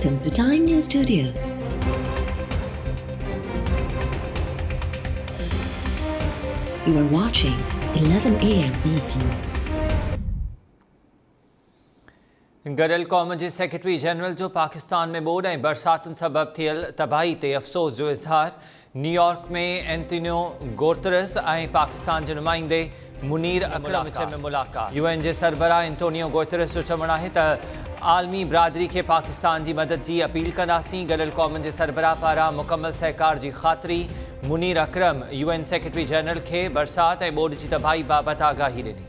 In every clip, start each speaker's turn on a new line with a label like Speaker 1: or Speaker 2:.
Speaker 1: Welcome to Time News Studios. You are watching 11 AM Bulletin.
Speaker 2: गॾियल क़ौम जे secretary general जो पाकिस्तान में ॿोॾ ऐं बरसातुनि सबबि थियल तबाही ते अफ़सोस जो इज़हार। न्यूयॉर्क में एंटोनियो गुतेरेस ऐं पाकिस्तान जे नुमाइंदे मुनीर अकरम विच में मुलाक़ात। UN जे सरबराह एंटोनियो गुतेरेस जो चवणु आहे त आलमी बिरादरी खे पाकिस्तान जी मदद जी अपील कंदासीं। गॾियल क़ौमुनि जे सरबराह पारां मुकमल सहकार जी ख़ातिरी। मुनीर अकरम UN सेक्रेटरी जनरल खे बरसात ऐं ॿोॾ जी तबाही बाबति आगाही ॾिनी।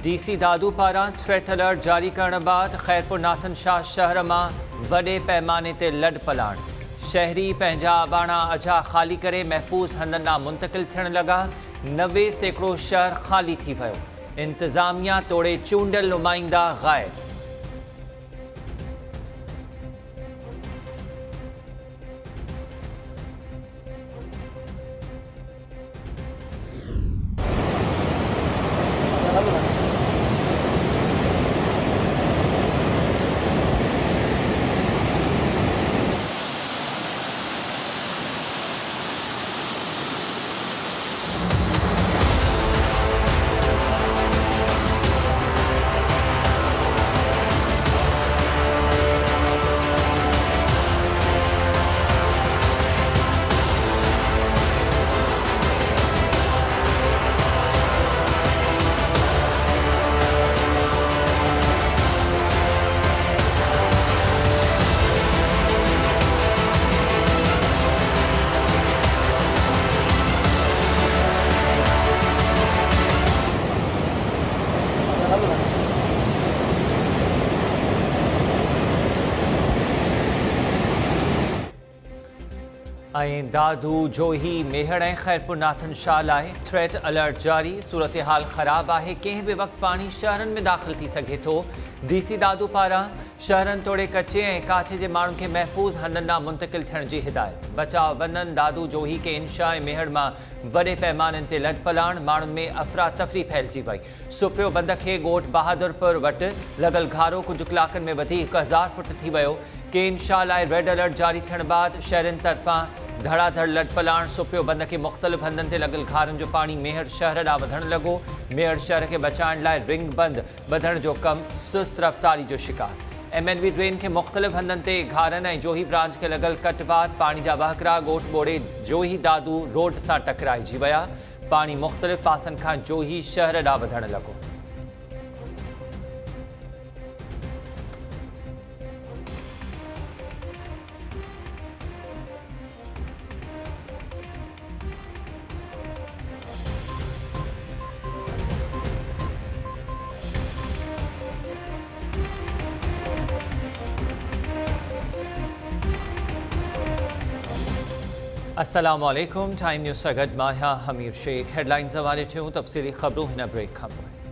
Speaker 2: DC दादू पारां थ्रेट अलर्ट जारी करण बाद ख़ैरपुर नाथन शाह शहर मां वॾे पैमाने ते लॾ पलाण। शहरी पंहिंजा आबाणा अझा ख़ाली करे महफ़ूज़ हंधनि ॾांहुं मुंतक़िल थियण लॻा। 90% शहर ख़ाली थी वियो। इंतिज़ामिया तोड़े चूंडियल नुमाइंदा ग़ाइब। ऐं दादू जोही मेहड़ ऐं ख़ैरपुर नाथन शाह लाइ थ्रेट अलर्ट जारी। सूरत हाल ख़राब आहे। कंहिं बि वक़्तु पाणी शहरनि में दाख़िल थी सघे थो। DC दादू पारां शहरनि तोड़े कचे ऐं काछे जे माण्हुनि खे महफ़ूज़ हंधनि ॾांहुं मुंतक़िल थियण जी हिदायत। बचाव बंधन दादू जोही के इंशा ऐं मेहड़ मां वॾे पैमाननि ते लॾ पलाण। माण्हुनि में अफ़रा तफ़री फैलिजी वई। सुपियो बंद खे ॻोठ बहादुरपुर वटि लॻल घारो कुझु कलाकनि में वधी 1000 फुट थी वियो। के इंशा लाइ रेड अलर्ट जारी थियण बाद शहरनि तरफ़ां धड़ाधड़ लॾ पलाण। सुपियो बंद खे मुख़्तलिफ़ हंधनि ते लॻल घारनि जो पाणी मेहर शहर ॾांहुं वधणु लॻो। मेहर शहर खे बचाइण लाइ रिंग बंद ॿधण जो कमु सुस्त रफ़्तारी जो शिकार। MNV ड्रेन खे मुख़्तलिफ़ हंधनि ते घारनि ऐं जोही ब्रांच खे लॻल कटवात पाणी जा वहकरा ॻोठ ॿोड़े जोही दादू रोड सां टकराइजी विया। पाणी मुख़्तलिफ़ पासनि खां जोही शहर ॾांहुं वधणु लॻो। अस्सलामु अलैकुम। टाइम न्यूज़ सां गॾु मां आहियां हमीर शेख। हेडलाइन्स हवाले थियूं तफ़सीली ख़बरूं हिन ब्रेक खां पोइ।